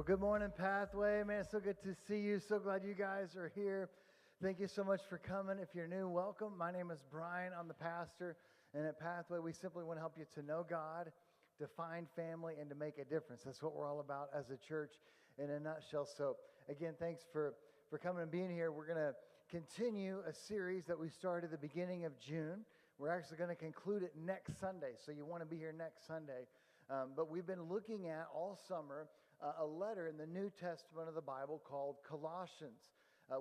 Well, good morning, Pathway. Man, it's so good to see you. So glad you guys are here. Thank you so much for coming. If you're new, welcome. My name is Brian. I'm the pastor. And at Pathway, we simply want to help you to know God, to find family, and to make a difference. That's what we're all about as a church in a nutshell. So, again, thanks for coming and being here. We're going to continue a series that we started at the beginning of June. We're actually going to conclude it next Sunday. So you want to be here next Sunday. But we've been looking at all summer a letter in the New Testament of the Bible called Colossians.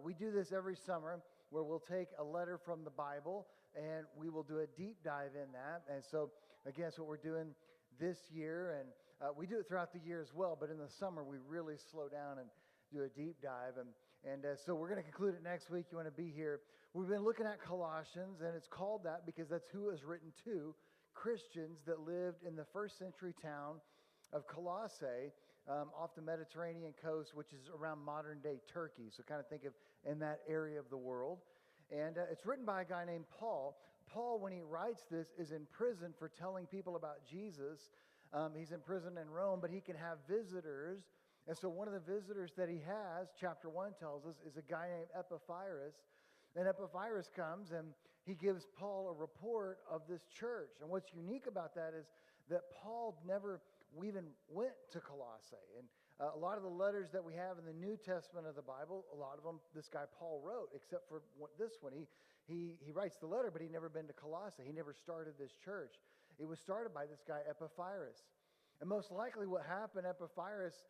We do this every summer where we'll take a letter from the Bible and we will do a deep dive in that. And so, again, that's what we're doing this year. And we do it throughout the year as well. But in the summer, we really slow down and do a deep dive. And so we're going to conclude it next week. You want to be here. We've been looking at Colossians, and it's called that because that's who it was written to. Christians that lived in the first century town of Colossae off the Mediterranean coast, which is around modern day Turkey. So kind of think of in that area of the world. And it's written by a guy named Paul. Paul, when he writes this, is in prison for telling people about Jesus. He's in prison in Rome, but he can have visitors. And so one of the visitors that he has, chapter 1 tells us, is a guy named Epaphras. And Epaphras comes and he gives Paul a report of this church. And what's unique about that is that Paul never even went to Colossae. And a lot of the letters that we have in the New Testament of the Bible, a lot of them this guy Paul wrote, except for this one. He writes the letter, but he'd never been to Colossae. He never started this church. It was started by this guy Epaphras. And most likely what happened, Epaphras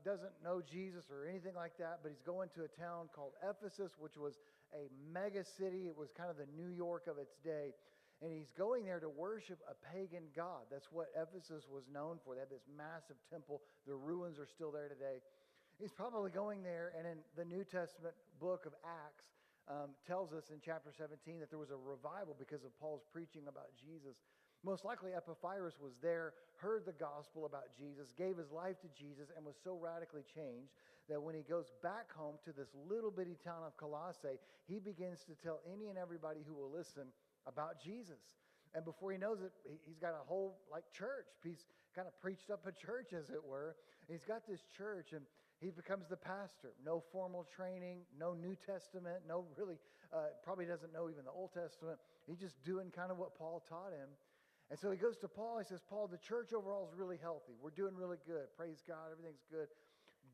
doesn't know Jesus or anything like that, but he's going to a town called Ephesus, which was a mega city. It was kind of the New York of its day. And he's going there to worship a pagan god. That's what Ephesus was known for. They had this massive temple. The ruins are still there today. He's probably going there, and in the New Testament book of Acts tells us in chapter 17 that there was a revival because of Paul's preaching about Jesus. Most likely Epaphras was there, heard the gospel about Jesus, gave his life to Jesus, and was so radically changed that when he goes back home to this little bitty town of Colossae, he begins to tell any and everybody who will listen about Jesus. And before he knows it, he's got a whole church. He's kind of preached up a church, as it were. And he's got this church, and he becomes the pastor. No formal training, no New Testament, no really, probably doesn't know even the Old Testament. He's just doing kind of what Paul taught him. And so he goes to Paul. He says, Paul, the church overall is really healthy. We're doing really good. Praise God. Everything's good.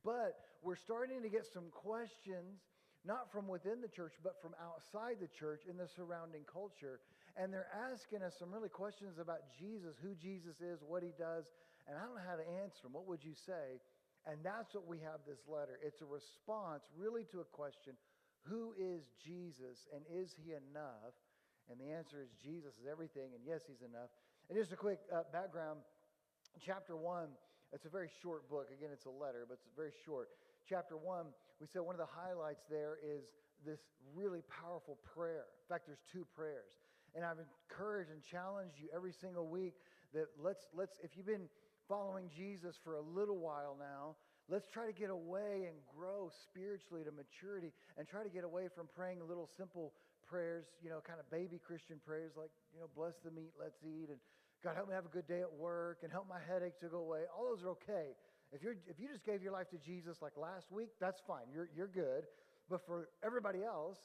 But we're starting to get some questions, not from within the church, but from outside the church in the surrounding culture. And they're asking us some really questions about Jesus, who Jesus is, what he does. And I don't know how to answer them. What would you say? And that's what we have this letter. It's a response really to a question, who is Jesus and is he enough? And the answer is Jesus is everything, and yes, he's enough. And just a quick background, chapter 1, it's a very short book. Again, it's a letter, but it's very short. Chapter 1, we said one of the highlights there is this really powerful prayer. In fact, there's two prayers. And I've encouraged and challenged you every single week that let's if you've been following Jesus for a little while now, let's try to get away and grow spiritually to maturity and try to get away from praying little simple prayers, kind of baby Christian prayers like, bless the meat, let's eat, and God, help me have a good day at work, and help my headache to go away. All those are okay. If you just gave your life to Jesus like last week, that's fine. You're good. But for everybody else,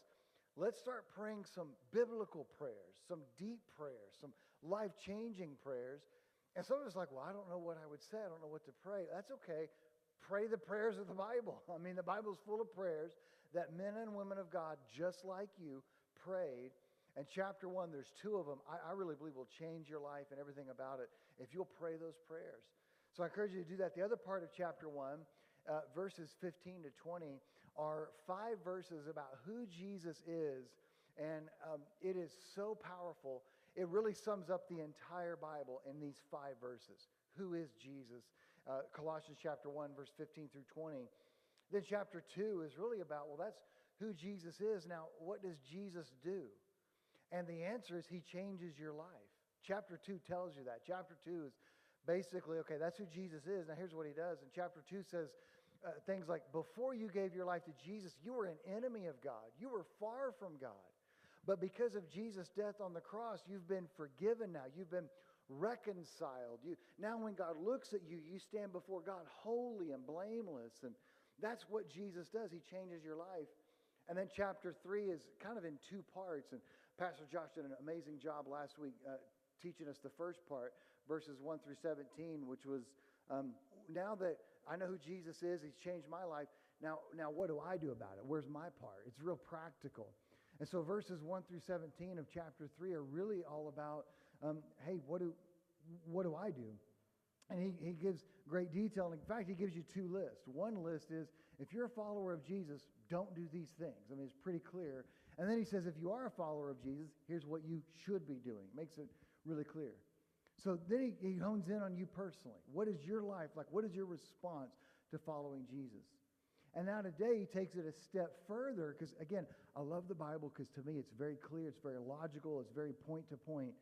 let's start praying some biblical prayers, some deep prayers, some life-changing prayers. And some of us are like, well, I don't know what I would say. I don't know what to pray. That's okay. Pray the prayers of the Bible. I mean, the Bible's full of prayers that men and women of God, just like you, prayed. And chapter 1, there's two of them. I really believe will change your life and everything about it if you'll pray those prayers. So I encourage you to do that. The other part of chapter 1, verses 15 to 20, are 5 verses about who Jesus is. And it is so powerful. It really sums up the entire Bible in these 5 verses. Who is Jesus? Colossians chapter 1, verse 15 through 20. Then chapter 2 is really about, well, that's who Jesus is. Now, what does Jesus do? And the answer is he changes your life. Chapter 2 tells you that. Chapter 2 is basically, okay, that's who Jesus is. Now, here's what he does. And chapter 2 says things like, before you gave your life to Jesus, you were an enemy of God. You were far from God. But because of Jesus' death on the cross, you've been forgiven now. You've been reconciled. Now when God looks at you, you stand before God holy and blameless. And that's what Jesus does. He changes your life. And then chapter 3 is kind of in two parts. And Pastor Josh did an amazing job last week teaching us the first part, verses 1 through 17, which was, now that I know who Jesus is, he's changed my life. Now what do I do about it? Where's my part? It's real practical. And so verses 1 through 17 of chapter 3 are really all about, hey, what do I do? And he gives great detail. In fact, he gives you two lists. One list is, if you're a follower of Jesus, don't do these things. I mean, it's pretty clear. And then he says, if you are a follower of Jesus, here's what you should be doing. Makes it really clear. So then he hones in on you personally. What is your life like? What is your response to following Jesus? And now today he takes it a step further because, again, I love the Bible because to me it's very clear, it's very logical, it's very point to point.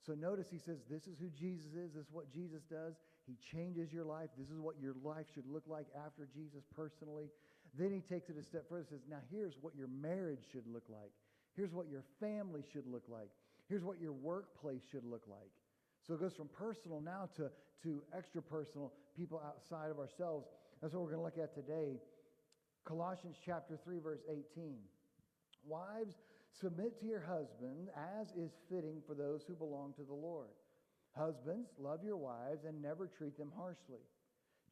So notice he says this is who Jesus is, this is what Jesus does. He changes your life. This is what your life should look like after Jesus personally. Then he takes it a step further and says, now here's what your marriage should look like. Here's what your family should look like. Here's what your workplace should look like. So it goes from personal now to extra personal, people outside of ourselves. That's what we're going to look at today. Colossians chapter 3, verse 18. Wives, submit to your husband as is fitting for those who belong to the Lord. Husbands, love your wives and never treat them harshly.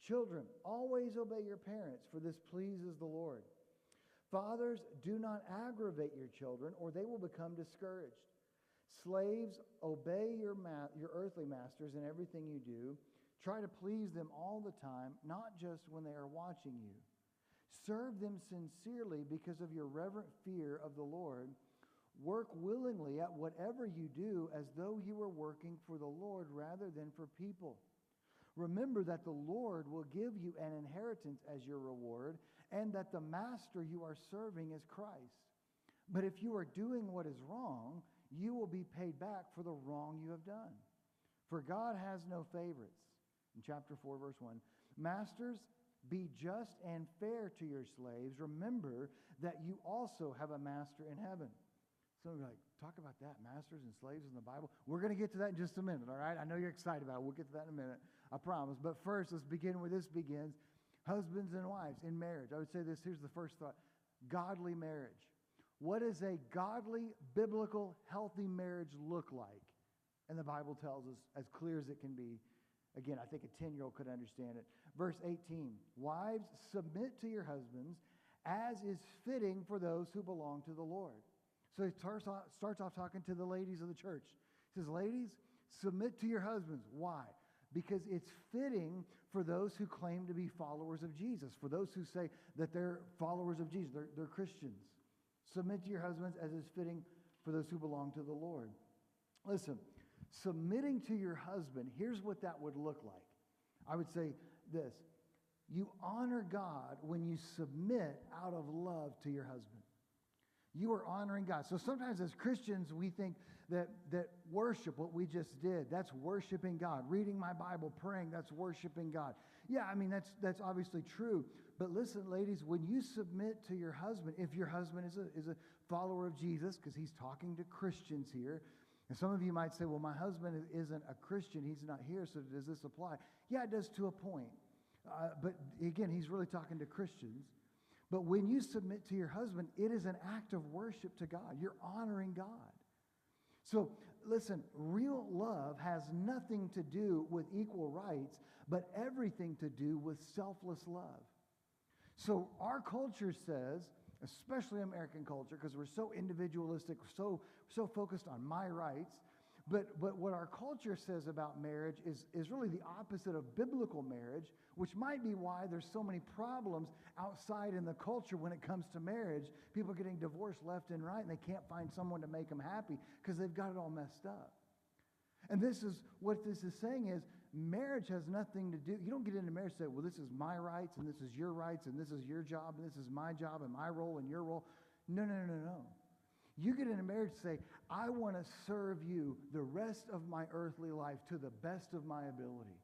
Children, always obey your parents, for this pleases the Lord. Fathers, do not aggravate your children, or they will become discouraged. Slaves, obey your earthly masters in everything you do. Try to please them all the time, not just when they are watching you. Serve them sincerely because of your reverent fear of the Lord. Work willingly at whatever you do as though you were working for the Lord rather than for people. Remember that the Lord will give you an inheritance as your reward, and that the master you are serving is Christ. But if you are doing what is wrong, you will be paid back for the wrong you have done. For God has no favorites. In chapter 4, verse 1, Masters, be just and fair to your slaves. Remember that you also have a master in heaven. Some of you are like, talk about that, masters and slaves in the Bible. We're going to get to that in just a minute, all right? I know you're excited about it. We'll get to that in a minute, I promise. But first, let's begin where this begins. Husbands and wives in marriage. I would say this, here's the first thought. Godly marriage. What does a godly, biblical, healthy marriage look like? And the Bible tells us as clear as it can be. Again, I think a 10-year-old could understand it. Verse 18, wives, submit to your husbands as is fitting for those who belong to the Lord. So he starts off talking to the ladies of the church. He says, ladies, submit to your husbands. Why? Because it's fitting for those who claim to be followers of Jesus, for those who say that they're followers of Jesus, they're Christians. Submit to your husbands as is fitting for those who belong to the Lord. Listen, submitting to your husband, here's what that would look like. I would say this. You honor God when you submit out of love to your husband. You are honoring God. So sometimes as Christians, we think that worship, what we just did, that's worshiping God. Reading my Bible, praying, that's worshiping God. Yeah, I mean, that's obviously true. But listen, ladies, when you submit to your husband, if your husband is a follower of Jesus, because he's talking to Christians here, and some of you might say, well, my husband isn't a Christian. He's not here, so does this apply? Yeah, it does to a point. But again, he's really talking to Christians. But when you submit to your husband, it is an act of worship to God. You're honoring God. So listen, real love has nothing to do with equal rights, but everything to do with selfless love. So our culture says, especially American culture, because we're so individualistic, so focused on my rights, but what our culture says about marriage is really the opposite of biblical marriage, which might be why there's so many problems outside in the culture when it comes to marriage. People getting divorced left and right, and they can't find someone to make them happy because they've got it all messed up. And this is what this is saying is marriage has nothing to do. You don't get into marriage and say, well, this is my rights, and this is your rights, and this is your job, and this is my job, and my role, and your role. No. You get into marriage and say, I want to serve you the rest of my earthly life to the best of my ability.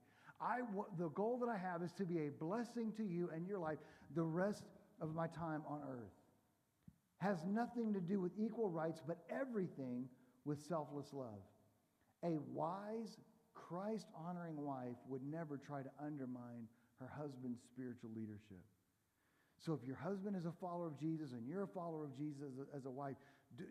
The goal that I have is to be a blessing to you and your life the rest of my time on earth. Has nothing to do with equal rights, but everything with selfless love. A wise Christ-honoring wife would never try to undermine her husband's spiritual leadership. So if your husband is a follower of Jesus and you're a follower of Jesus as a wife,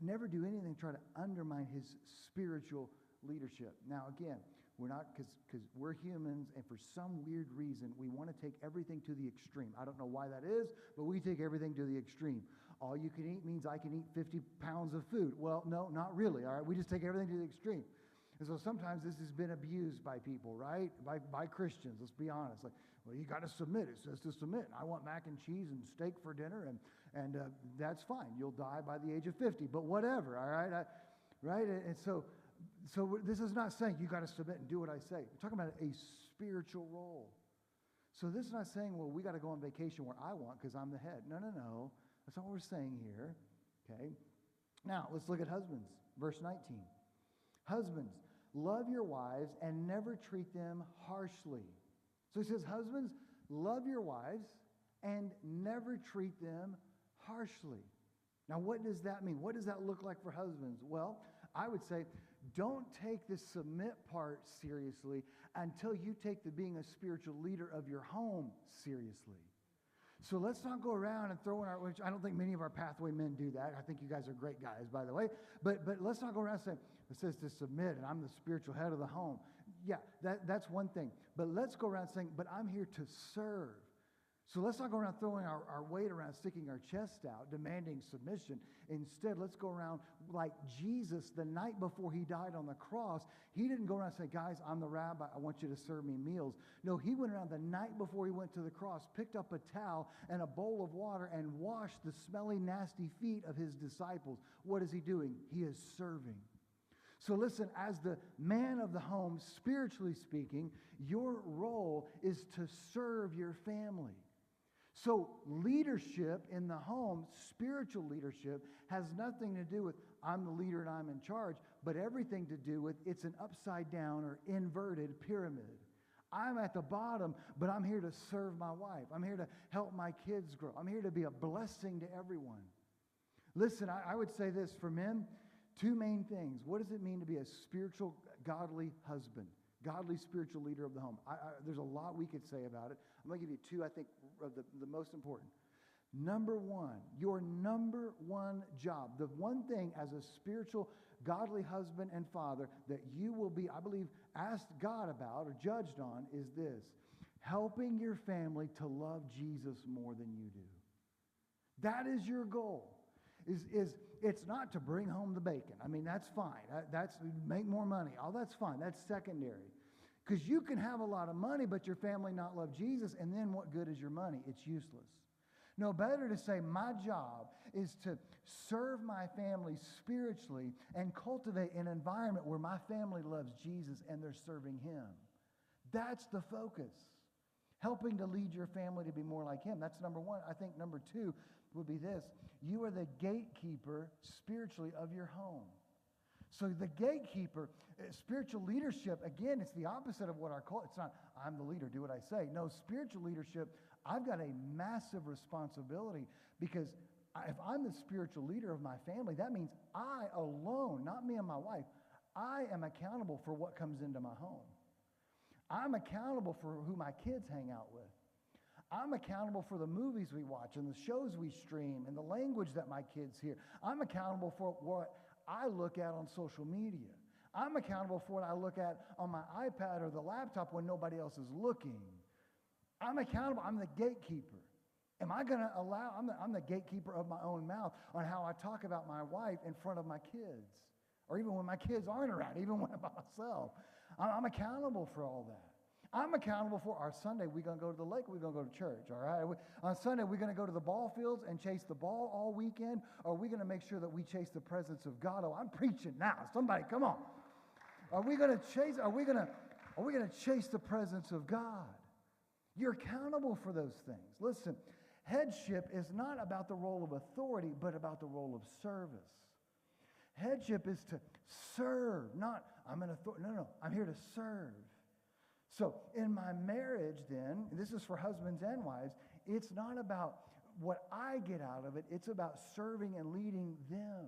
never do anything to try to undermine his spiritual leadership. Now, again, we're not, because we're humans, and for some weird reason, we want to take everything to the extreme. I don't know why that is, but we take everything to the extreme. All you can eat means I can eat 50 pounds of food. Well, no, not really, all right? We just take everything to the extreme. And so sometimes this has been abused by people, right? By Christians, let's be honest. Like, well, you got to submit. It says to submit. And I want mac and cheese and steak for dinner, and that's fine. You'll die by the age of 50, but whatever, all right? Right? And so this is not saying you got to submit and do what I say. We're talking about a spiritual role. So this is not saying, well, we got to go on vacation where I want because I'm the head. No. That's not what we're saying here, okay? Now, let's look at husbands. Verse 19. Husbands, love your wives and never treat them harshly. So he says, husbands, love your wives and never treat them harshly. Now, what does that mean? What does that look like for husbands? Well, I would say, don't take the submit part seriously until you take the being a spiritual leader of your home seriously. So let's not go around and throw in our, which I don't think many of our pathway men do that. I think you guys are great guys, by the way. But let's not go around saying, it says to submit, and I'm the spiritual head of the home. Yeah, that's one thing. But let's go around saying, but I'm here to serve. So let's not go around throwing our weight around, sticking our chest out, demanding submission. Instead, let's go around like Jesus the night before he died on the cross. He didn't go around and say, guys, I'm the rabbi. I want you to serve me meals. No, he went around the night before he went to the cross, picked up a towel and a bowl of water and washed the smelly, nasty feet of his disciples. What is he doing? He is serving. So listen, as the man of the home, spiritually speaking, your role is to serve your family. So leadership in the home, spiritual leadership, has nothing to do with I'm the leader and I'm in charge, but everything to do with it's an upside down or inverted pyramid. I'm at the bottom, but I'm here to serve my wife. I'm here to help my kids grow. I'm here to be a blessing to everyone. Listen, I would say this for men, two main things. What does it mean to be a spiritual, godly husband? Godly spiritual leader of the home. There's a lot we could say about it. I'm going to give you two, I think, of the most important. Number one, your number one job, the one thing as a spiritual, godly husband and father that you will be, I believe, asked God about or judged on is this: helping your family to love Jesus more than you do. That is your goal. It's not to bring home the bacon. I mean, that's fine. That's make more money. Oh, that's fine. That's secondary. Because you can have a lot of money, but your family not love Jesus, and then what good is your money? It's useless. No, better to say my job is to serve my family spiritually and cultivate an environment where my family loves Jesus and they're serving him. That's the focus. Helping to lead your family to be more like him. That's number one. I think number two would be this: you are the gatekeeper spiritually of your home. So the gatekeeper, spiritual leadership, again, it's the opposite of what our culture, it's not, I'm the leader, do what I say. No, spiritual leadership, I've got a massive responsibility because if I'm the spiritual leader of my family, that means I alone, not me and my wife, I am accountable for what comes into my home. I'm accountable for who my kids hang out with. I'm accountable for the movies we watch and the shows we stream and the language that my kids hear. I'm accountable for what I look at on social media. I'm accountable for what I look at on my iPad or the laptop when nobody else is looking. I'm accountable. I'm the gatekeeper. Am I going to allow, I'm the gatekeeper of my own mouth on how I talk about my wife in front of my kids, or even when my kids aren't around, even when I'm by myself. I'm accountable for all that. I'm accountable for our Sunday. We're going to go to the lake. We're going to go to church, all right? On Sunday, we're going to go to the ball fields and chase the ball all weekend, or are we going to make sure that we chase the presence of God? Oh, I'm preaching now. Somebody, come on. Are we going to chase the presence of God? You're accountable for those things. Listen, headship is not about the role of authority, but about the role of service. Headship is to serve, not I'm an authority. No, I'm here to serve. So in my marriage then, and this is for husbands and wives, it's not about what I get out of it. It's about serving and leading them.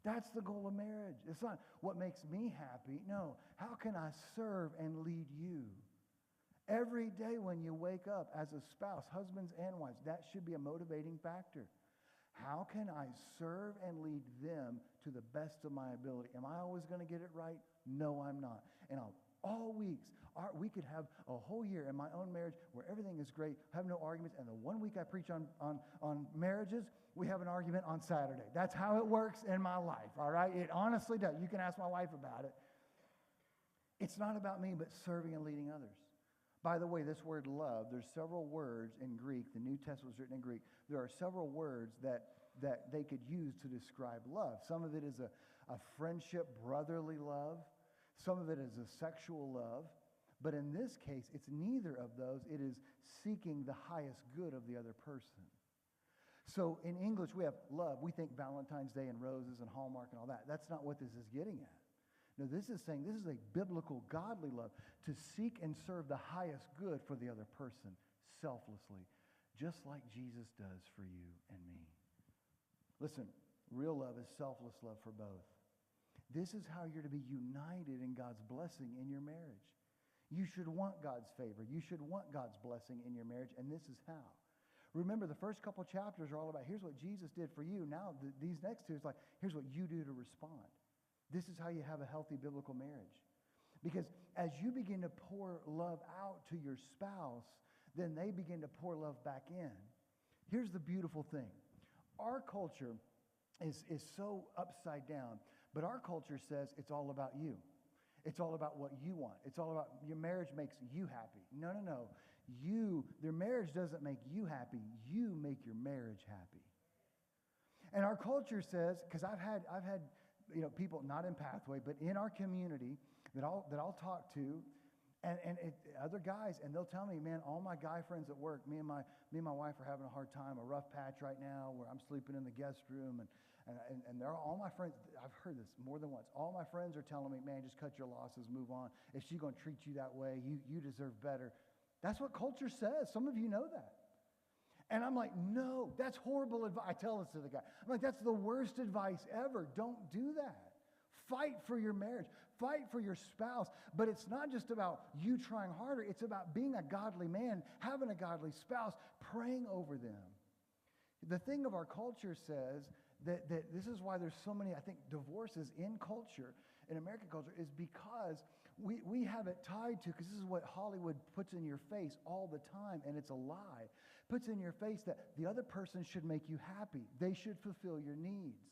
That's the goal of marriage. It's not what makes me happy. No, how can I serve and lead you? Every day when you wake up as a spouse, husbands and wives, that should be a motivating factor. How can I serve and lead them to the best of my ability? Am I always going to get it right? No, I'm not. And all weeks, we could have a whole year in my own marriage where everything is great, have no arguments, and the one week I preach on marriages, we have an argument on Saturday. That's how it works in my life, all right? It honestly does. You can ask my wife about it. It's not about me, but serving and leading others. By the way, this word love, there's several words in Greek. The New Testament was written in Greek. There are several words that they could use to describe love. Some of it is a friendship, brotherly love. Some of it is a sexual love. But in this case, it's neither of those. It is seeking the highest good of the other person. So in English, we have love. We think Valentine's Day and roses and Hallmark and all that. That's not what this is getting at. No, this is saying this is a biblical, godly love to seek and serve the highest good for the other person selflessly, just like Jesus does for you and me. Listen, real love is selfless love for both. This is how you're to be united in God's blessing in your marriage. You should want God's favor. You should want God's blessing in your marriage, and this is how. Remember, the first couple chapters are all about, here's what Jesus did for you. Now, these next two is like, here's what you do to respond. This is how you have a healthy biblical marriage. Because as you begin to pour love out to your spouse, then they begin to pour love back in. Here's the beautiful thing. Our culture is so upside down, but our culture says it's all about you. It's all about what you want. It's all about your marriage makes you happy. No. Their marriage doesn't make you happy. You make your marriage happy. And our culture says, because I've had people not in Pathway, but in our community that I'll talk to, and other guys, and they'll tell me, man, all my guy friends at work, me and my wife are having a hard time, a rough patch right now, where I'm sleeping in the guest room, and they're all my friends. I've heard this more than once. All my friends are telling me, man, just cut your losses, move on. If she's going to treat you that way, you deserve better. That's what culture says. Some of you know that. And I'm like, no, that's horrible advice. I tell this to the guy. I'm like, that's the worst advice ever. Don't do that. Fight for your marriage. Fight for your spouse. But it's not just about you trying harder. It's about being a godly man, having a godly spouse, praying over them. The thing of our culture says that this is why there's so many, I think, divorces in culture, in American culture, is because we have it tied to, because this is what Hollywood puts in your face all the time, and it's a lie. Puts in your face that the other person should make you happy. They should fulfill your needs.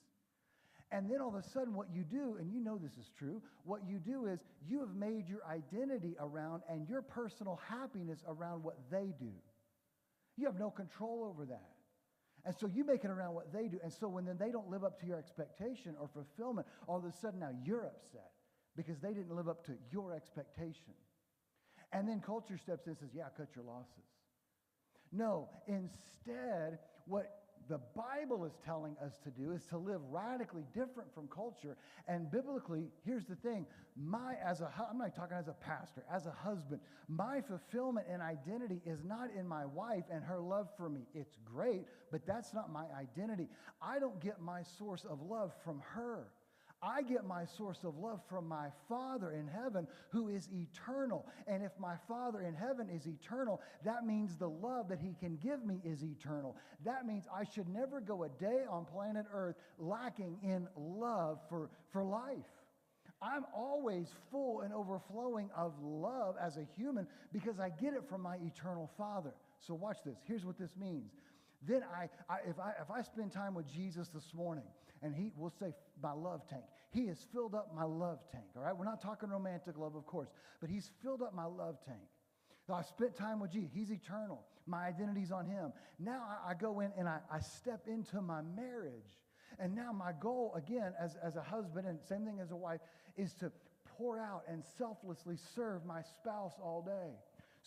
And then all of a sudden what you do, and you know this is true, what you do is you have made your identity around and your personal happiness around what they do. You have no control over that. And so you make it around what they do. And so when then they don't live up to your expectation or fulfillment, all of a sudden now you're upset because they didn't live up to your expectation. And then culture steps in and says, yeah, cut your losses. No, instead, what the Bible is telling us to do is to live radically different from culture. And biblically, here's the thing. I'm not talking as a pastor, as a husband, my fulfillment and identity is not in my wife and her love for me. It's great, but that's not my identity. I don't get my source of love from her. I get my source of love from my Father in heaven who is eternal. And if my Father in heaven is eternal, that means the love that he can give me is eternal. That means I should never go a day on planet Earth lacking in love for life. I'm always full and overflowing of love as a human because I get it from my eternal Father. So watch this. Here's what this means. Then if I spend time with Jesus this morning, and we'll say my love tank, he has filled up my love tank, all right? We're not talking romantic love, of course, but he's filled up my love tank. So I spent time with Jesus. He's eternal. My identity's on him. Now I go in and I step into my marriage. And now my goal, again, as a husband, and same thing as a wife, is to pour out and selflessly serve my spouse all day.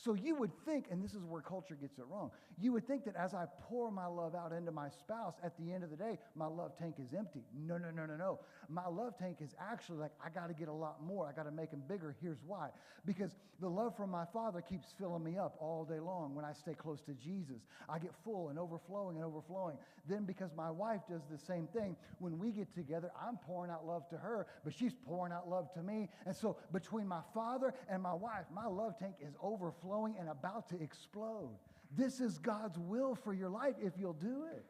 So you would think, and this is where culture gets it wrong, you would think that as I pour my love out into my spouse, at the end of the day, my love tank is empty. No, no, no, no, no. My love tank is actually like, I got to get a lot more. I got to make them bigger. Here's why. Because the love from my Father keeps filling me up all day long when I stay close to Jesus. I get full and overflowing and overflowing. Then because my wife does the same thing, when we get together, I'm pouring out love to her, but she's pouring out love to me. And so between my Father and my wife, my love tank is overflowing and about to explode. This is God's will for your life if you'll do it.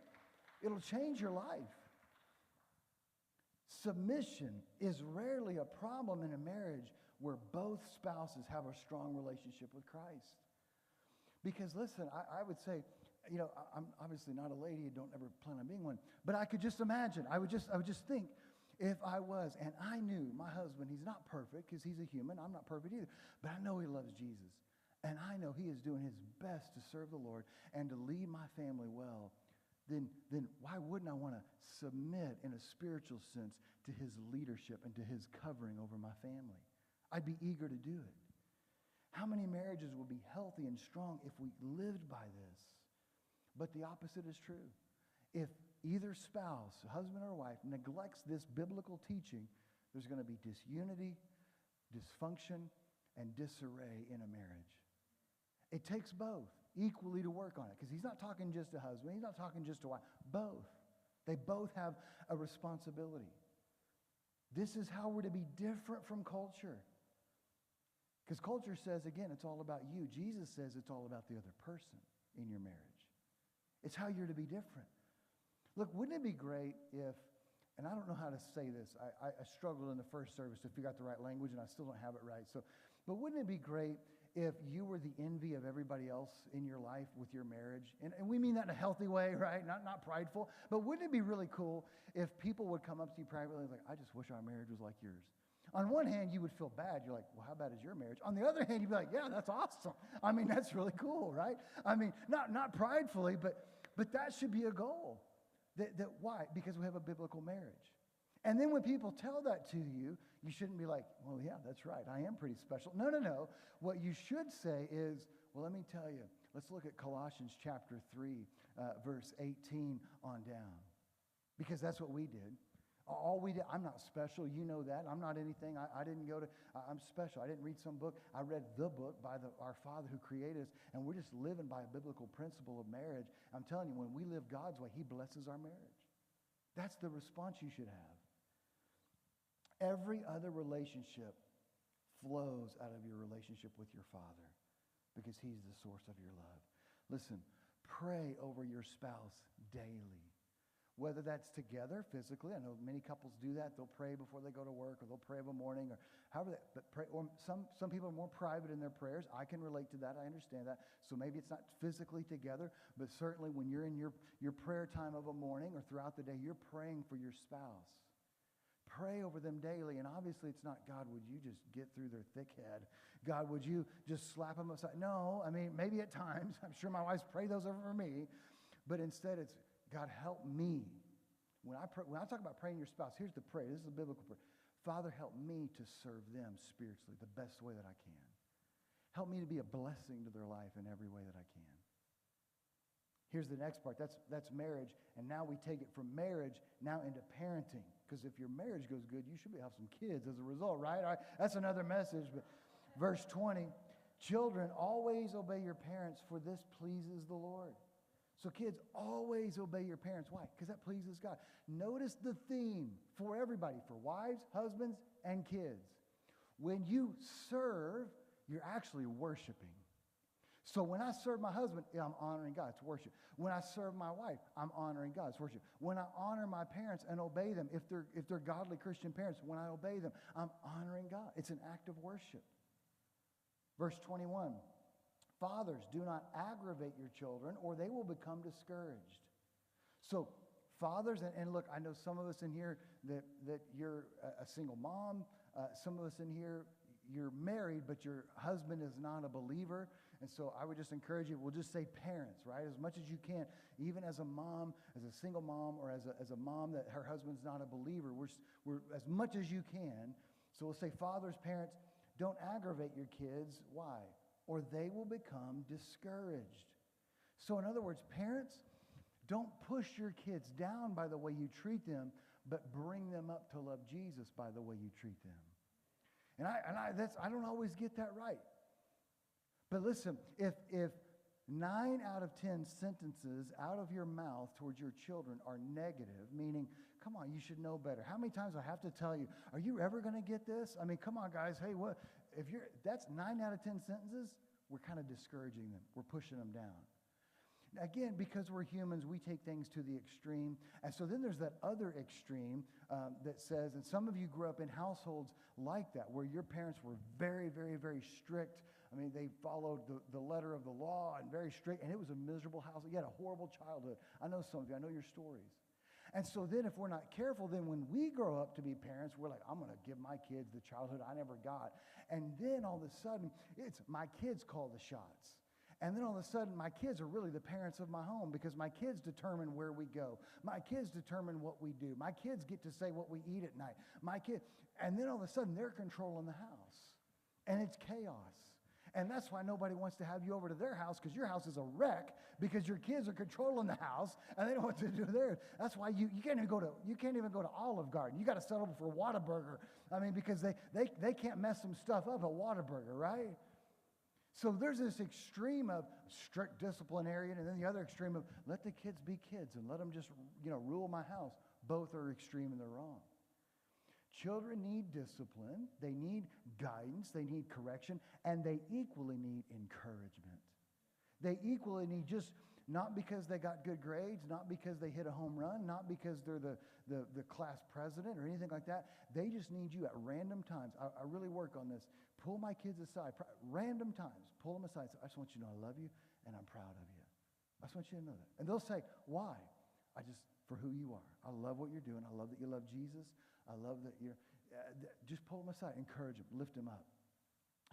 It'll change your life. Submission is rarely a problem in a marriage where both spouses have a strong relationship with Christ. Because listen, I would say, I'm obviously not a lady and don't ever plan on being one, but I could just imagine, I would just think, if I was, and I knew my husband, he's not perfect because he's a human, I'm not perfect either, but I know he loves Jesus. And I know he is doing his best to serve the Lord and to lead my family well, then why wouldn't I want to submit in a spiritual sense to his leadership and to his covering over my family? I'd be eager to do it. How many marriages would be healthy and strong if we lived by this? But the opposite is true. If either spouse, husband or wife, neglects this biblical teaching, there's going to be disunity, dysfunction, and disarray in a marriage. It takes both equally to work on it, because he's not talking just to husband, he's not talking just to wife, both. They both have a responsibility. This is how we're to be different from culture. Because culture says, again, it's all about you. Jesus says it's all about the other person in your marriage. It's how you're to be different. Look, wouldn't it be great if, and I don't know how to say this, I struggled in the first service to figure out the right language, and I still don't have it right. But wouldn't it be great if you were the envy of everybody else in your life with your marriage? And we mean that in a healthy way, right? Not prideful. But wouldn't it be really cool if people would come up to you privately and like, I just wish our marriage was like yours? On one hand, you would feel bad. You're like, well, how bad is your marriage? On the other hand, you'd be like, yeah, that's awesome. I mean, that's really cool, right? I mean, not pridefully, but that should be a goal. Why? Because we have a biblical marriage. And then when people tell that to you, you shouldn't be like, well, yeah, that's right. I am pretty special. No. What you should say is, well, let me tell you. Let's look at Colossians chapter 3, verse 18 on down. Because that's what we did. All we did, I'm not special. You know that. I'm not anything. I didn't go to, I'm special. I didn't read some book. I read the book by our Father who created us, and we're just living by a biblical principle of marriage. I'm telling you, when we live God's way, he blesses our marriage. That's the response you should have. Every other relationship flows out of your relationship with your Father because he's the source of your love. Listen, pray over your spouse daily. Whether that's together physically, I know many couples do that. They'll pray before they go to work, or they'll pray of a morning, or however. But pray. Or some people are more private in their prayers. I can relate to that. I understand that. So maybe it's not physically together, but certainly when you're in your prayer time of a morning or throughout the day, you're praying for your spouse. Pray over them daily. And obviously it's not, God, would you just get through their thick head? God, would you just slap them upside? No, I mean, maybe at times. I'm sure my wife's prayed those over for me. But instead it's, God, help me. When I talk about praying your spouse, here's the prayer. This is a biblical prayer. Father, help me to serve them spiritually the best way that I can. Help me to be a blessing to their life in every way that I can. Here's the next part. That's marriage. And now we take it from marriage now into parenting. Because if your marriage goes good, you should have some kids as a result, right? All right, that's another message. But verse 20, children, always obey your parents, for this pleases the Lord. So kids, always obey your parents. Why? Because that pleases God. Notice the theme for everybody, for wives, husbands, and kids. When you serve, you're actually worshiping. So when I serve my husband, I'm honoring God. It's worship. When I serve my wife, I'm honoring God. It's worship. When I honor my parents and obey them, if they're godly Christian parents, when I obey them, I'm honoring God. It's an act of worship. Verse 21. Fathers, do not aggravate your children, or they will become discouraged. So, fathers, and look, I know some of us in here that you're a single mom. Some of us in here, you're married, but your husband is not a believer. And so I would just encourage you, we'll just say parents, right? As much as you can, even as a mom, as a single mom, or as a mom that her husband's not a believer, we're as much as you can. So we'll say fathers, parents, don't aggravate your kids. Why? or they will become discouraged. So in other words, parents, don't push your kids down by the way you treat them, but bring them up to love Jesus by the way you treat them. And I don't always get that right. But listen, if 9 out of 10 sentences out of your mouth towards your children are negative, meaning, come on, you should know better. How many times do I have to tell you, are you ever going to get this? I mean, come on, guys. Hey, what? That's 9 out of 10 sentences, we're kind of discouraging them. We're pushing them down. Again, because we're humans, we take things to the extreme. And so then there's that other extreme that says, and some of you grew up in households like that, where your parents were very, very, very strict. I mean, they followed the letter of the law and very strict, and it was a miserable house. You had a horrible childhood. I know some of you. I know your stories. And so then if we're not careful, then when we grow up to be parents, we're like, I'm going to give my kids the childhood I never got. And then all of a sudden, it's my kids call the shots. And then all of a sudden, my kids are really the parents of my home because my kids determine where we go. My kids determine what we do. My kids get to say what we eat at night. And then all of a sudden, they're controlling the house. And it's chaos. And that's why nobody wants to have you over to their house, because your house is a wreck because your kids are controlling the house and they don't know what to do there. That's why you can't even go to Olive Garden. You got to settle for Whataburger. I mean, because they can't mess some stuff up at Whataburger, right? So there's this extreme of strict disciplinarian, and then the other extreme of let the kids be kids and let them just, rule my house. Both are extreme and they're wrong. Children need discipline, they need guidance, they need correction, and they equally need encouragement. They equally need just not because they got good grades, not because they hit a home run, not because they're the class president or anything like that. They just need you at random times. I really work on this. Pull my kids aside, random times. Pull them aside. I just want you to know I love you and I'm proud of you. I just want you to know that. And they'll say, why? For who you are. I love what you're doing. I love that you love Jesus. I love that you're, just pull them aside, encourage them, lift them up.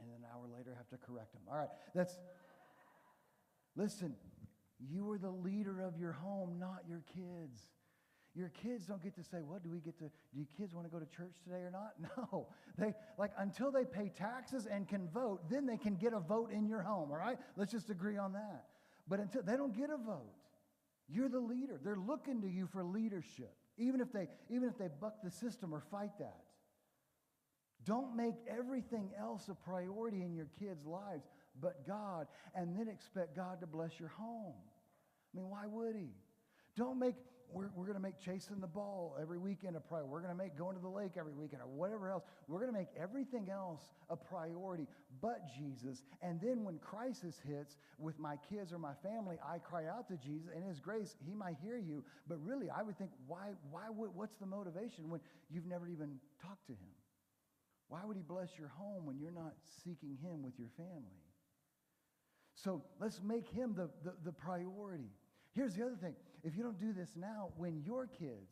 And then an hour later, have to correct them. All right, listen, you are the leader of your home, not your kids. Your kids don't get to say, do you kids want to go to church today or not? No. Until they pay taxes and can vote, then they can get a vote in your home, all right? Let's just agree on that. But until they don't get a vote, you're the leader. They're looking to you for leadership, even if they buck the system or fight that. Don't make everything else a priority in your kids' lives but God, and then expect God to bless your home. I mean, why would he? Don't make, we're going to make chasing the ball every weekend a priority. We're going to make going to the lake every weekend or whatever else. We're going to make everything else a priority but Jesus. And then when crisis hits with my kids or my family, I cry out to Jesus. In his grace, he might hear you. But really, I would think, what's the motivation when you've never even talked to him? Why would he bless your home when you're not seeking him with your family? So let's make him the priority. Here's the other thing. If you don't do this now, when your kids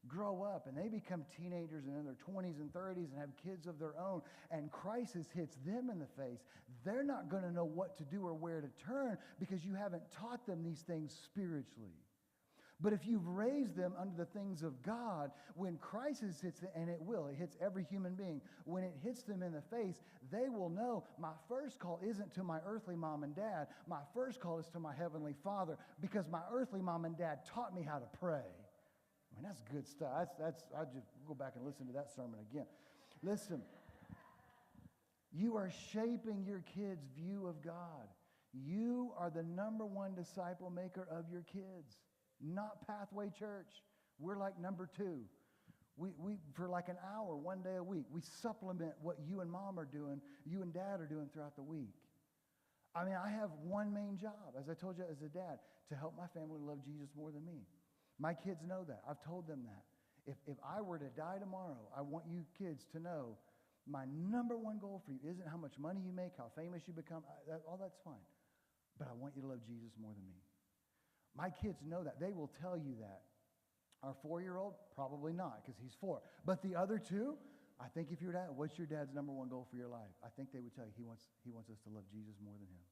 grow up and they become teenagers and in their 20s and 30s and have kids of their own and crisis hits them in the face, they're not going to know what to do or where to turn because you haven't taught them these things spiritually. But if you've raised them under the things of God, when crisis hits them, and it hits every human being, when it hits them in the face, they will know my first call isn't to my earthly mom and dad. My first call is to my heavenly Father because my earthly mom and dad taught me how to pray. I mean, that's good stuff. I just go back and listen to that sermon again. Listen, you are shaping your kids' view of God. You are the number one disciple maker of your kids. Not Pathway Church. We're like number 2. We for like an hour, one day a week, we supplement what you and mom are doing, you and dad are doing throughout the week. I mean, I have one main job, as I told you as a dad, to help my family love Jesus more than me. My kids know that. I've told them that. If I were to die tomorrow, I want you kids to know my number one goal for you isn't how much money you make, how famous you become. All that's fine. But I want you to love Jesus more than me. My kids know that. They will tell you that. Our 4-year-old, probably not, because he's 4. But the other 2, I think if you were to ask, what's your dad's number one goal for your life? I think they would tell you he wants us to love Jesus more than him.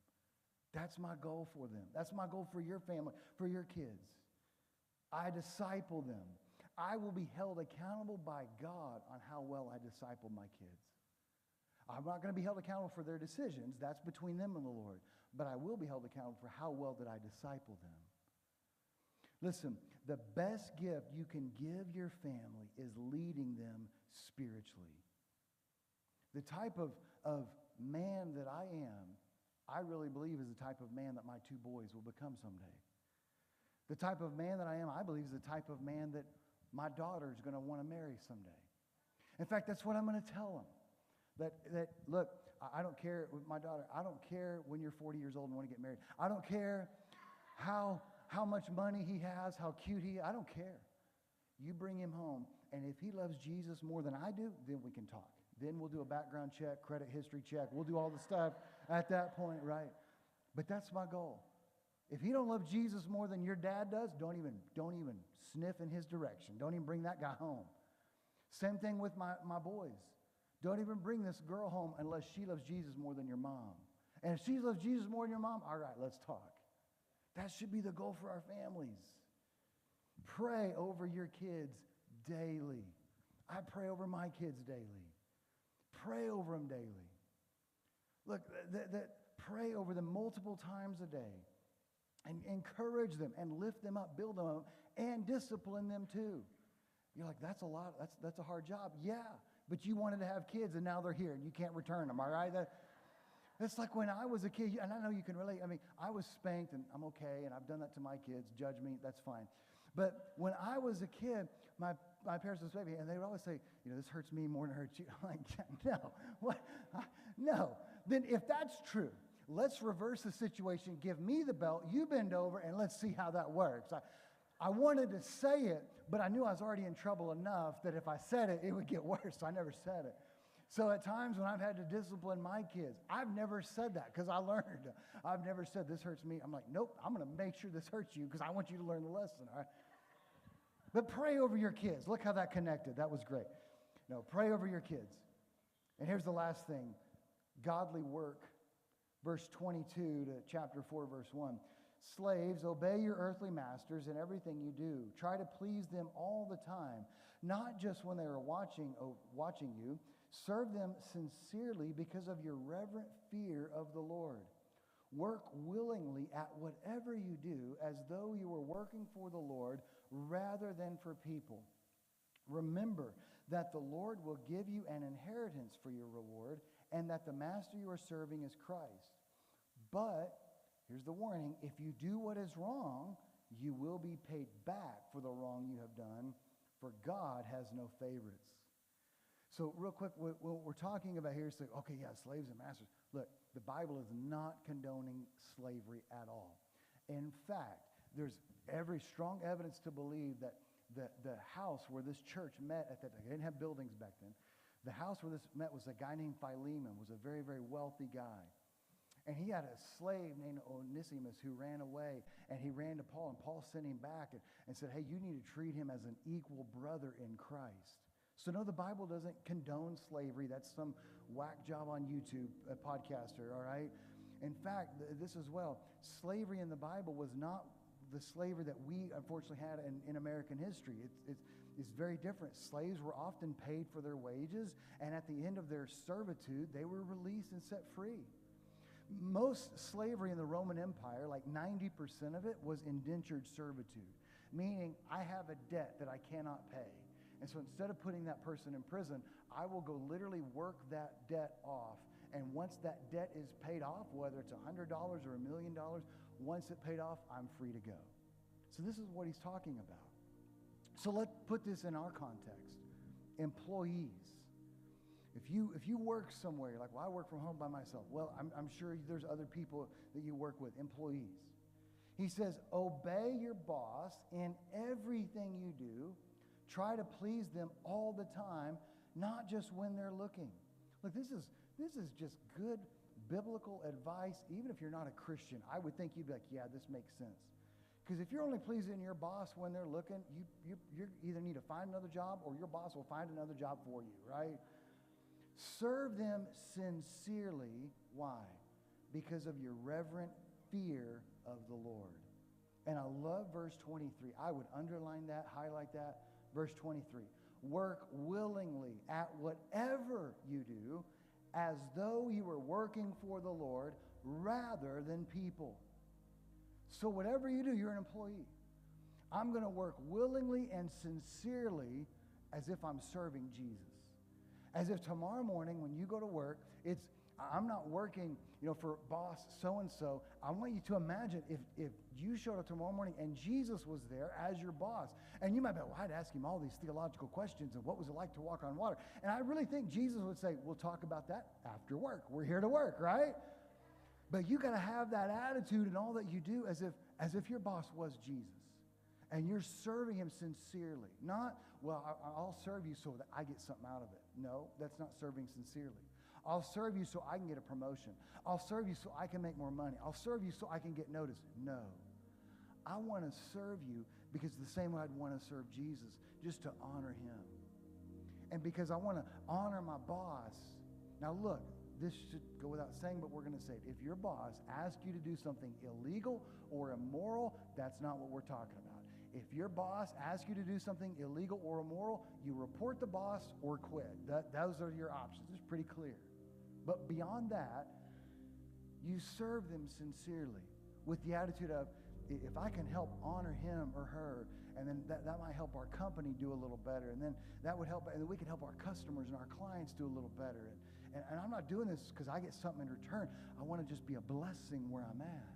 That's my goal for them. That's my goal for your family, for your kids. I disciple them. I will be held accountable by God on how well I disciple my kids. I'm not going to be held accountable for their decisions. That's between them and the Lord. But I will be held accountable for how well did I disciple them. Listen, the best gift you can give your family is leading them spiritually. The type of man that I am, I really believe is the type of man that my two boys will become someday. The type of man that I am, I believe, is the type of man that my daughter is going to want to marry someday. In fact, that's what I'm going to tell them. That look, I don't care with my daughter. I don't care when you're 40 years old and want to get married. I don't care how much money he has, how cute he is. I don't care. You bring him home, and if he loves Jesus more than I do, then we can talk. Then we'll do a background check, credit history check. We'll do all the stuff at that point, right? But that's my goal. If he don't love Jesus more than your dad does, don't even sniff in his direction. Don't even bring that guy home. Same thing with my boys. Don't even bring this girl home unless she loves Jesus more than your mom. And if she loves Jesus more than your mom, all right, let's talk. That should be the goal for our families. Pray over your kids daily. I pray over my kids daily. Pray over them daily. Look, pray over them multiple times a day. And encourage them and lift them up, build them up, and discipline them too. You're like, that's a lot. That's a hard job. Yeah, but you wanted to have kids, and now they're here, and you can't return them, all right? That's like when I was a kid, and I know you can relate. I mean, I was spanked, and I'm okay, and I've done that to my kids. Judge me, that's fine. But when I was a kid, my parents would say me, and they would always say, this hurts me more than it hurts you. I'm like, no, what? No. Then if that's true, let's reverse the situation. Give me the belt, you bend over, and let's see how that works. I wanted to say it, but I knew I was already in trouble enough that if I said it, it would get worse, so I never said it. So at times when I've had to discipline my kids, I've never said that because I learned. I've never said, this hurts me. I'm like, nope, I'm going to make sure this hurts you because I want you to learn the lesson, all right? But pray over your kids. Look how that connected. That was great. No, pray over your kids. And here's the last thing. Godly work. Verse 22 to chapter 4, verse 1. Slaves, obey your earthly masters in everything you do. Try to please them all the time, not just when they are watching you. Serve them sincerely because of your reverent fear of the Lord. Work willingly at whatever you do as though you were working for the Lord rather than for people. Remember that the Lord will give you an inheritance for your reward and that the master you are serving is Christ. But, here's the warning, if you do what is wrong, you will be paid back for the wrong you have done, for God has no favorites. So real quick, what we're talking about here is, okay, yeah, slaves and masters. Look, the Bible is not condoning slavery at all. In fact, there's every strong evidence to believe that the house where this church met at that time, they didn't have buildings back then, the house where this met was a guy named Philemon, was a very, very wealthy guy. And he had a slave named Onesimus who ran away, and he ran to Paul, and Paul sent him back and said, hey, you need to treat him as an equal brother in Christ. So no, the Bible doesn't condone slavery. That's some whack job on YouTube, a podcaster, all right? In fact, this as well, slavery in the Bible was not the slavery that we unfortunately had in American history. It's very different. Slaves were often paid for their wages, and at the end of their servitude, they were released and set free. Most slavery in the Roman Empire, like 90% of it, was indentured servitude, meaning I have a debt that I cannot pay. And so instead of putting that person in prison, I will go literally work that debt off. And once that debt is paid off, whether it's $100 or $1 million, once it's paid off, I'm free to go. So this is what he's talking about. So let's put this in our context. Employees. If you work somewhere, you're like, well, I work from home by myself. Well, I'm sure there's other people that you work with, employees. He says, obey your boss in everything you do. Try to please them all the time, not just when they're looking. Look, this is just good biblical advice. Even if you're not a Christian, I would think you'd be like, yeah, this makes sense. Because if you're only pleasing your boss when they're looking, you either need to find another job or your boss will find another job for you, right? Serve them sincerely. Why? Because of your reverent fear of the Lord. And I love verse 23. I would underline that, highlight that. Verse 23. Work willingly at whatever you do as though you were working for the Lord rather than people. So whatever you do, you're an employee. I'm going to work willingly and sincerely as if I'm serving Jesus. As if tomorrow morning when you go to work, I'm not working, for boss so-and-so. I want you to imagine if you showed up tomorrow morning and Jesus was there as your boss. And you might be, well, I'd ask him all these theological questions and what was it like to walk on water? And I really think Jesus would say, we'll talk about that after work. We're here to work, right? But you got to have that attitude in all that you do as if your boss was Jesus. And you're serving him sincerely. Not, well, I'll serve you so that I get something out of it. No, that's not serving sincerely. I'll serve you so I can get a promotion. I'll serve you so I can make more money. I'll serve you so I can get noticed. No. I want to serve you because the same way I'd want to serve Jesus, just to honor him. And because I want to honor my boss. Now look, this should go without saying, but we're going to say it. If your boss asks you to do something illegal or immoral, that's not what we're talking about. If your boss asks you to do something illegal or immoral, you report the boss or quit. Those are your options. It's pretty clear. But beyond that, you serve them sincerely with the attitude of, if I can help honor him or her, and then that might help our company do a little better, and then that would help, and then we can help our customers and our clients do a little better. And I'm not doing this because I get something in return. I want to just be a blessing where I'm at.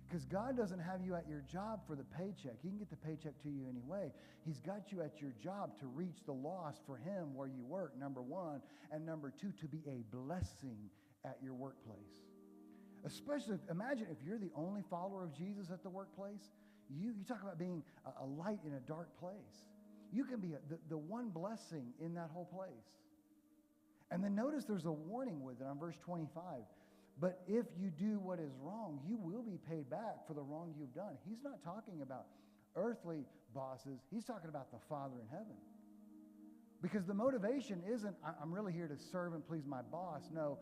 Because God doesn't have you at your job for the paycheck. He can get the paycheck to you anyway. He's got you at your job to reach the lost for him where you work, number one. And number two, to be a blessing at your workplace. Especially, imagine if you're the only follower of Jesus at the workplace. You talk about being a light in a dark place. You can be the one blessing in that whole place. And then notice there's a warning with it on verse 25. But if you do what is wrong, you will be paid back for the wrong you've done. He's not talking about earthly bosses. He's talking about the Father in heaven. Because the motivation isn't, I'm really here to serve and please my boss. No,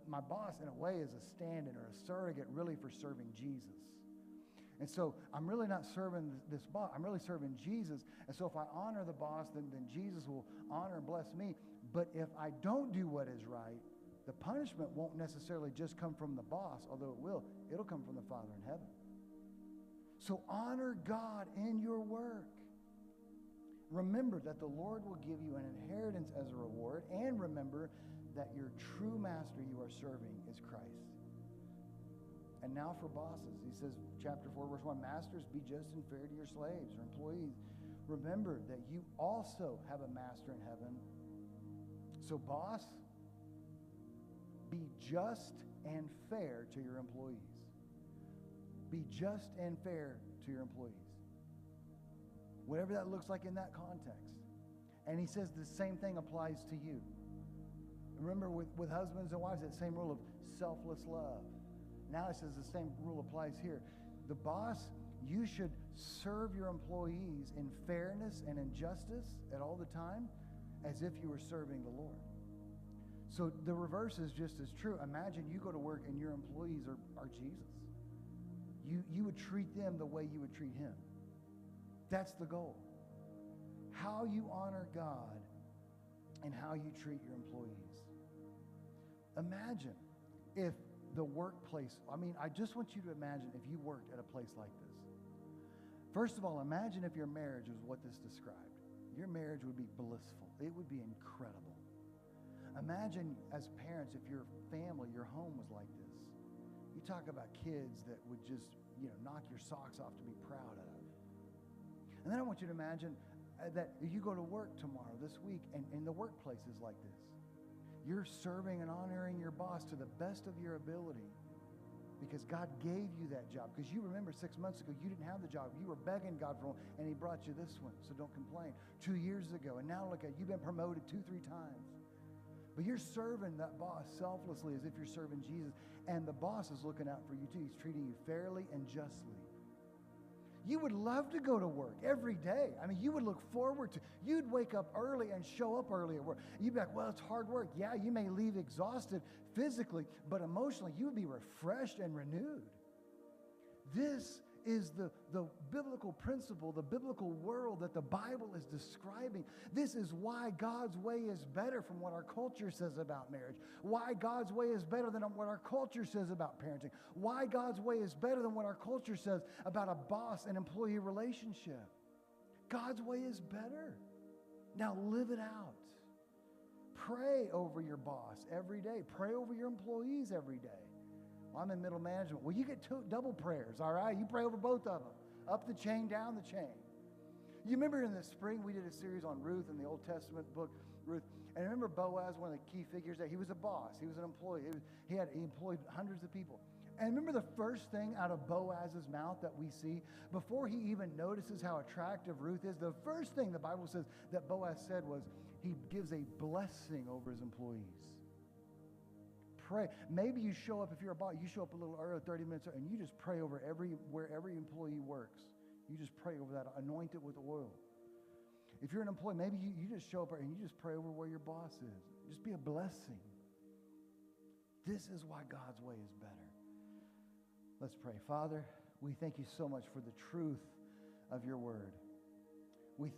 my boss in a way is a stand-in or a surrogate really for serving Jesus. And so I'm really not serving this boss. I'm really serving Jesus. And so if I honor the boss, then Jesus will honor and bless me. But if I don't do what is right, the punishment won't necessarily just come from the boss, although it will. It'll come from the Father in heaven. So honor God in your work. Remember that the Lord will give you an inheritance as a reward, and remember that your true master you are serving is Christ. And now for bosses, he says, chapter 4, verse 1, Masters, be just and fair to your slaves or employees. Remember that you also have a master in heaven. So boss, be just and fair to your employees. Be just and fair to your employees. Whatever that looks like in that context. And he says the same thing applies to you. Remember with husbands and wives, that same rule of selfless love. Now it says the same rule applies here. The boss, you should serve your employees in fairness and in justice at all the time as if you were serving the Lord. So the reverse is just as true. Imagine you go to work and your employees are Jesus. You would treat them the way you would treat him. That's the goal. How you honor God and how you treat your employees. Imagine if the workplace, I just want you to imagine if you worked at a place like this. First of all, imagine if your marriage was what this described. Your marriage would be blissful. It would be incredible. Imagine as parents if your family, your home was like this. You talk about kids that would just, knock your socks off to be proud of. And then I want you to imagine that you go to work tomorrow, this week, and the workplace is like this. You're serving and honoring your boss to the best of your ability because God gave you that job. Because you remember 6 months ago, you didn't have the job. You were begging God for one, and he brought you this one, so don't complain. 2 years ago, and now look at you've been promoted 2-3 times. But you're serving that boss selflessly as if you're serving Jesus. And the boss is looking out for you too. He's treating you fairly and justly. You would love to go to work every day. You would look forward to, you'd wake up early and show up early at work. You'd be like, well, it's hard work. Yeah, you may leave exhausted physically, but emotionally, you would be refreshed and renewed. This is the biblical principle, the biblical world that the Bible is describing. This is why God's way is better from what our culture says about marriage. Why God's way is better than what our culture says about parenting. Why God's way is better than what our culture says about a boss and employee relationship. God's way is better. Now live it out. Pray over your boss every day. Pray over your employees every day. Well, I'm in middle management. Well, you get double prayers, all right? You pray over both of them. Up the chain, down the chain. You remember in the spring we did a series on Ruth in the Old Testament book, Ruth. And remember Boaz, one of the key figures there? He was a boss. He was an employee. He employed hundreds of people. And remember the first thing out of Boaz's mouth that we see, before he even notices how attractive Ruth is, the first thing the Bible says that Boaz said was, he gives a blessing over his employees. Pray. Maybe you show up, if you're a boss, you show up a little early, 30 minutes early, and you just pray over where every employee works. You just pray over that, anoint it with oil. If you're an employee, maybe you just show up and you just pray over where your boss is. Just be a blessing. This is why God's way is better. Let's pray. Father, we thank you so much for the truth of your word. We thank